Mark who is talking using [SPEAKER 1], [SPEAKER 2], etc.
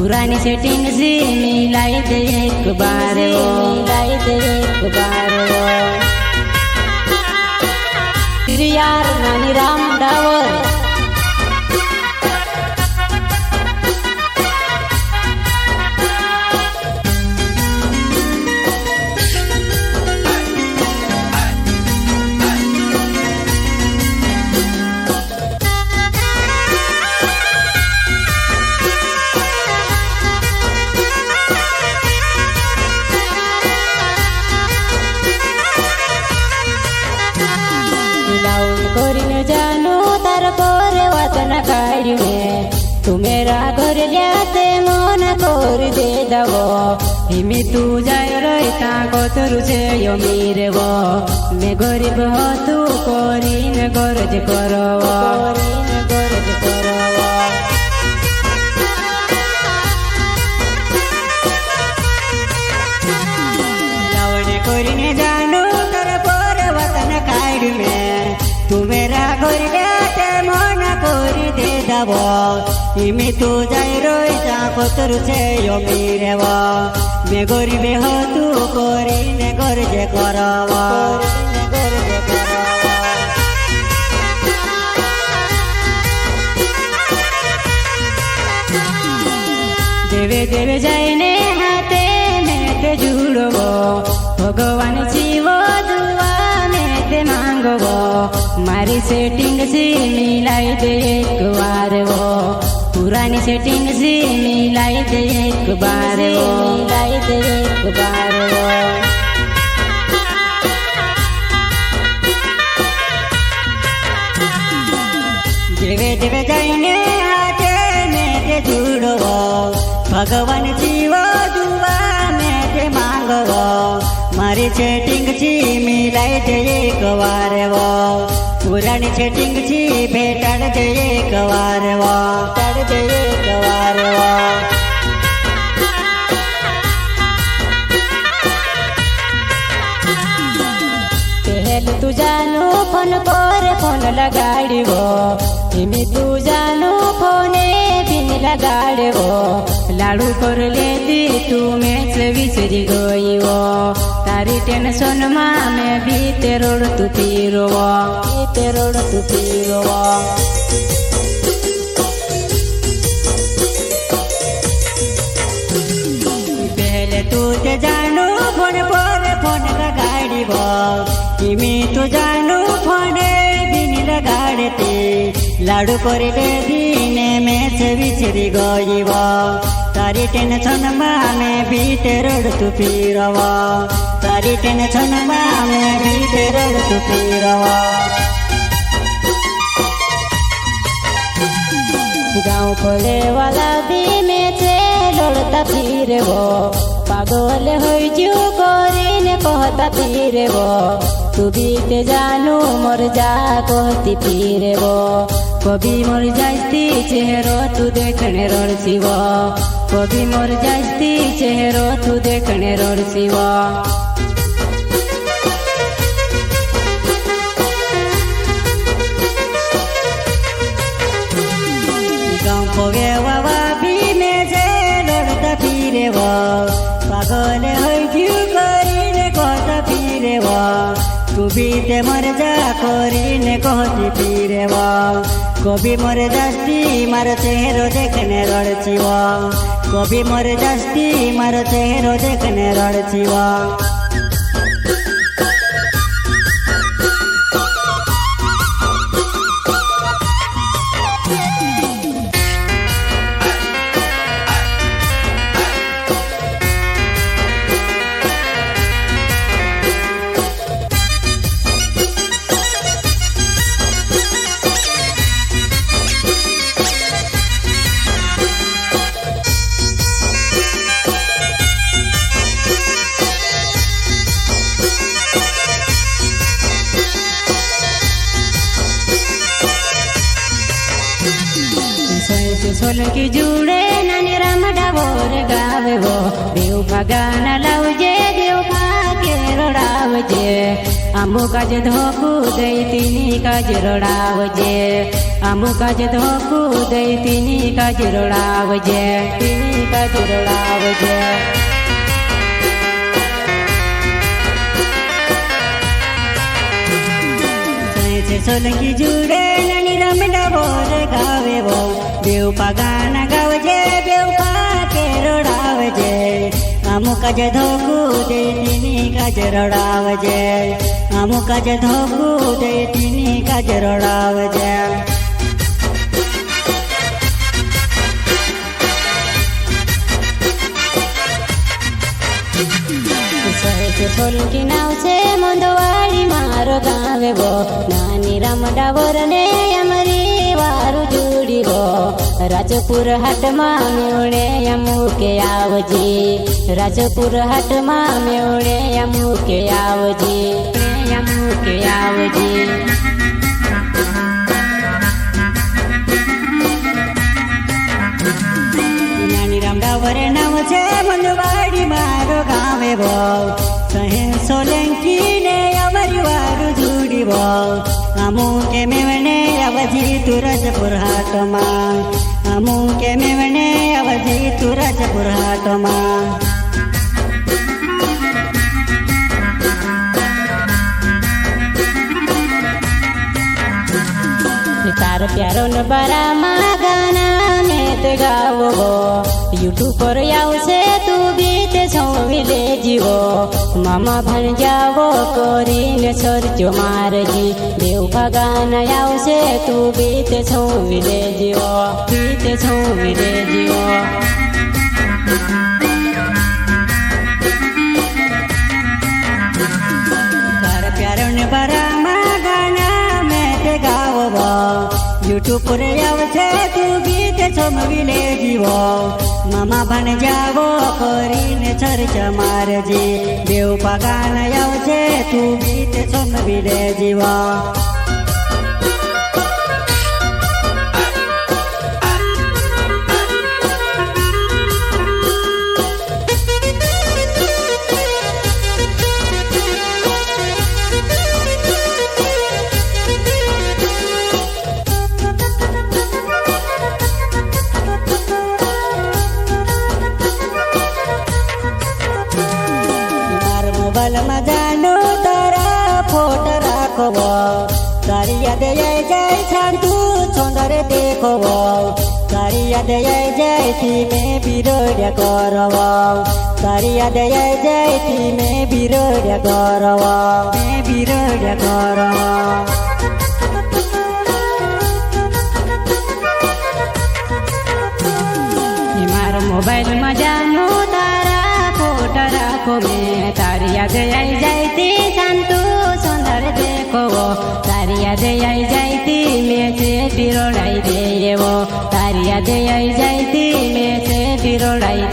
[SPEAKER 1] पुरानी सेटिंग सी मिलाई दे एक बार वो, मिलाई दे एक बार वो। यार नानी राम डावर કરીને જાનો તાર કોરે વતન કાઢ્યું તું મેરા ઘર લ્યાતે મન કોરી દે દવો હિમી તું જાય રહેતા કોતરું છે યો મીરવો મેં ગરીબ હતું કરીને ગરજ કરવો, કરીને ગરજ કરવો। લાવણે કરીને જાનો તાર કોરે વતન કાઢ્યું तू मेरा घर जाते मन कोरी दे दबो इमी तू जाय रोईता कोतरु छे यो मीरेवो मैं गरीबे हो तू कोरी ने गरजे करवो, गरजे करवो। देवे देवे जायने हाथे में ते जुड़वो भगवान जीवो दुआ में ते मांगवो मारी सेटिंग सी मिलाई दे एक बार वो, पुरानी सेटिंग सी मिलाई दे एक बार वो, मिलाई दे एक बार वो। देवे देवे जाइने हाथे में ते जुड़वो भगवान जीवो दुआ में ते मांगवो मारी सेटिंग सी मिलाई दे एक बार वो, पुरानी सेटिंग सी भेटाड़ दे एक बार वो, भेटाड़ दे एक बार वो। पहल तू जानू फोन पर फोन लगाड़िवो हिमी तू जानू फोने बिन लगाड़िवो लाडू कर लेती तू मैच विसरी गईवो तारी टेंशन में मैं बीते रोड तू पीरवो, बीते रोड तू पीरवो। पहले तू ते जानू फोन पर फोन लगाड़िवो हिमी तू जानू फोने बिन लगाड़ती लाडू कर लेती ने मैच विसरी गईवो तारी टेंशन में मैं बीते रोड तू पीरवो, तारी टेंशन में मैं बीते रोड तू पीरवो। गाँव खोले वाला भी में से लड़ता फिरवो पागल हो जू कोरीने कहता फिरवो तू बीते जानू मर जा कहती फिरवो कभी मर जाती चेहरो तू देखने रड़सीवो, कभी मर जाती चेहरो तू देखने रड़सीवो। गाँव खोगे बाबा भी में से लड़ता फिरवो पागल हो जू कोरीने कहता फिरवो तू बीते मर जा कोरीने कहती फिरवो कभी मर जाती मारो चेहरो देखने रड़सीवो, कभी मर जाती मारो चेहरो देखने रड़सीवो। सोलंकी जुड़े नानी राम डाबोर गावे वो देव भगाना लावजे देव भागे रड़ावजे आमु काज धोकू दई तिनी काज रड़ावजे आमु काज धोकू दई तिनी काज रड़ावजे तिनी બધું રડાવજે. સોલંકી જુડે નાની રમડા બોર ગાવે બો બેવપા ગાના ગાવજે બેવપા કે રડાવજે. અમુક જ ધોકું દેતીની કાજ રડાવજે. અમુક જ ધોકું દેતીની કાજ રડાવજે. સોલંકી નાવ છે મોંદવાડી મારો ગાવે બો નાની રમડા બોરને અમારી વારું જોડી બો. રાજપુર હાટમાં મેવડે અમુકે આવજે. રાજપુર હાટમાં મેવડે અમુકે આવજે. અમુકે આવજે. નાની રમડા બોરે નાવ છે મોંદવાડી મારો ગાવે બો કહે સોલંકી ને અમારી વારું જોડી બો. અમુકે મેવને આવજી તુરજપુર હાટમાં. અમુકે મેવને આવજી તુરજપુર હાટમાં. તાર પ્યારો ન બરામાં ગાના મેં તે ગાવો ગો. યુટ્યુબ પર આવશે તું ગીત છોવી લેજીવો. મામા ભણ જાવો કરીને સર્ચો મારજી. દેવપા ગાના આવશે તું ગીત છોવી લેજીવો. ગીત છોવી લેજીવો. તાર પ્યારો ન બરામાં ગાના મેં તે ગાવો ગો. યુટ્યુબ પર આવશે તું ગીત છોમવી લેજીવો. મામા ભણ જાવો કરીને ચર્ચ મારજે. દેવપા ગાના આવશે તું ગીત છોમવી લેજીવો. મોબાઈલમાં જાનો તારા ફોટો રાખવો. તારી યાદ આવી જાય શાંતું સુંદર દેખવો. તારી યાદ આવી જાયથી મેં બિરોડ્યા કરવો. તારી યાદ આવી જાયથી મેં બિરોડ્યા કરવો. મેં બિરોડ્યા કરવો. મારો મોબાઈલમાં જાનો તારા ફોટો રાખો મેં. તારી યાદ આવી જાયથી શાંતું સુંદર દેખવો. તારી યાદ આવી જાયથી મેં છે બિરોડાઈ દેવો. તારી યાદ આવી જાયથી મેં છે બિરોડાઈ